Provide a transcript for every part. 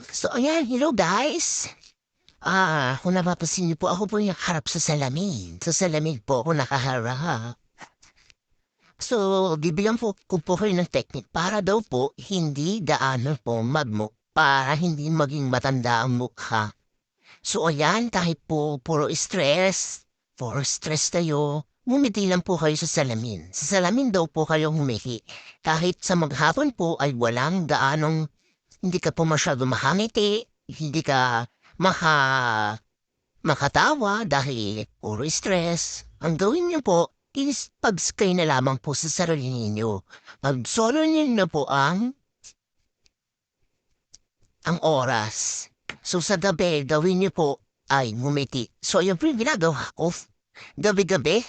So ayan, hello guys. Kung napapansin niyo po, ako po yung harap sa salamin. Sa salamin po ako nakaharap. So, bibigyan ko po kayo ng technique para daw po hindi daanan po para hindi maging matanda ang mukha. So ayan, kahit po puro stress tayo, ngumiti lang po kayo sa salamin. Sa salamin daw po kayo humiti. Kahit sa maghapon po ay walang gaanong hindi ka po masyado makangiti, hindi ka maka makatawa dahil puro stress. Ang gawin niyo po is pag-stay na lamang po sa sarili ninyo. Pag-solo niyo na po ang oras. So sa gabi, gawin niyo po ay ngumiti. So yung po yung ginagawa ko, gabi-gabi,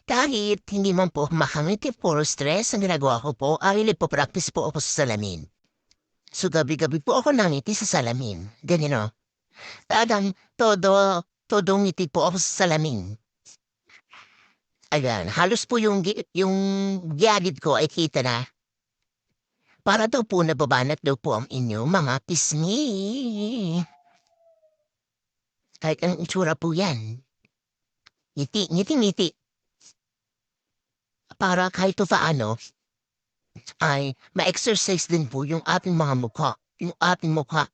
kahit hindi man po makangiti, puro stress, ang ginagawa ko po ay nagpo-practice po ako sa salamin. So gabi-gabi po ako nangiti sa salamin. Ganyan o. Talagang todo ngiti po ako sa salamin. Ayan, halos po yung gilid ko ay kita na. Para daw po nababanat daw po ang inyong mga pisngi. Kahit ang itsura po yan. Ngiti, ngiti, ngiti. Para kahit paano ay ma-exercise din po yung ating mga mukha. Yung ating mukha.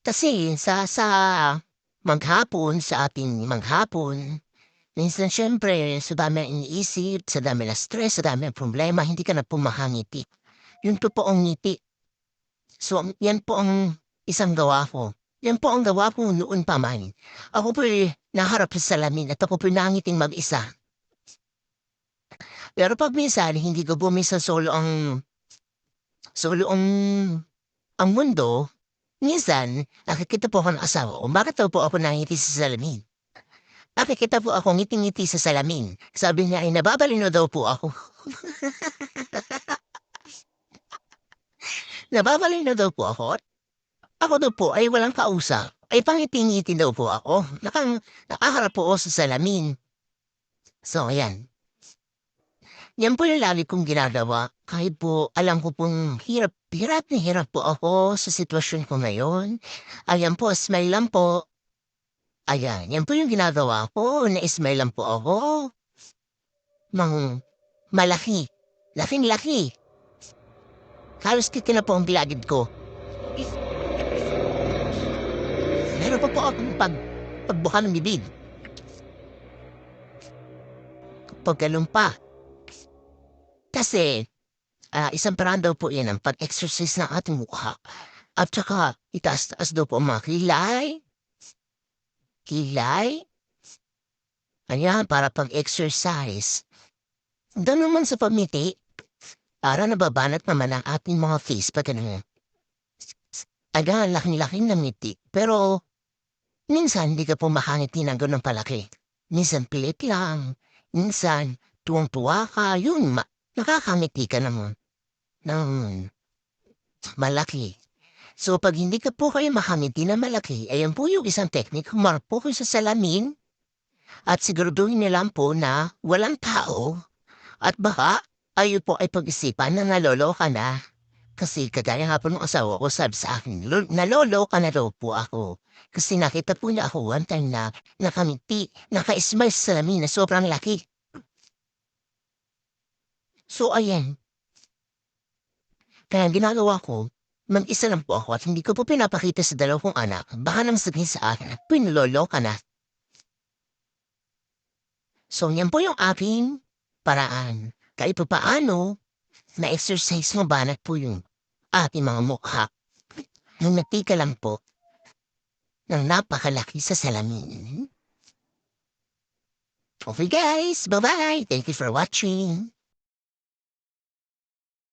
Kasi sa ating maghapon, minsan siyempre sa dami ng iniisip, sa dami ng stress, sa dami ng problema, hindi ka na po makangiti. Yung totoong ngiti. So, yan po ang isang gawa ko. Yan po ang gawa ko noon pa man. Ako po'y naharap sa salamin at ako po'y nangiting mag-isa. Pero pag minsan, hindi ko po minsan solo ang mundo, minsan, nakikita po ako ng asawa ko, bakit daw po ako nangiti sa salamin? Nakikita po ako ngiting-ngiti sa salamin. Sabi niya ay nababalino daw po ako. Nababalino daw po ako. Ako daw po ay walang kausap. Ay pangiti-ngiti daw po ako. Nakaharap po ako sa salamin. So, ayan. Yan po yung lagi kong ginagawa. Kahit po alam ko pong hirap po ako sa sitwasyon ko ngayon. Ayan po, smile lang po. Ayan, yan po yung ginagawa ko. Na-smile lang po ako. Mang malaki. Laking-laki. Halos kiti na po ang bilagid ko. Meron pa po akong pagbuka ng bibig. Paggalong pa. Kasi, isang paraan daw po yan ang pag-exercise ng ating mukha. At saka, itaas-taas daw po ang mga kilay. Kilay. Ayan, para pag-exercise. Doon naman sa pamiti, para nababanat naman ang ating mga face pag ano. Ayan, laking-laking na ngiti. Pero, minsan hindi ka po makangiti ng ganun palaki. Minsan pilit lang. Minsan, tuwang-tuwa ka. Yun, nakakangiti ka naman ng malaki. So, pag hindi ka po kayo makangiti na malaki, ayan po yung isang technique. Humarap po kayo sa salamin at siguraduhin niyo lang po na walang tao at baka ayo po ay pag-isipan na naloloka na. Kasi kagaya nga po ng asawa ko sabi sa akin, naloloka na daw po ako. Kasi nakita po niya ako one time na nakamiti, naka-smile sa salamin na sobrang laki. So, ayan. Kaya ang ginagawa ko, mag-isa lang po ako at hindi ko po pinapakita sa dalawang anak. Baka nang sabihin sa akin, pinloloka na. So, yan po yung aking paraan. Kahit pa paano, na-exercise mo banat po yung ating mga mukha. Nung natika lang po, ng napakalaki sa salamin. Okay guys, bye-bye. Thank you for watching.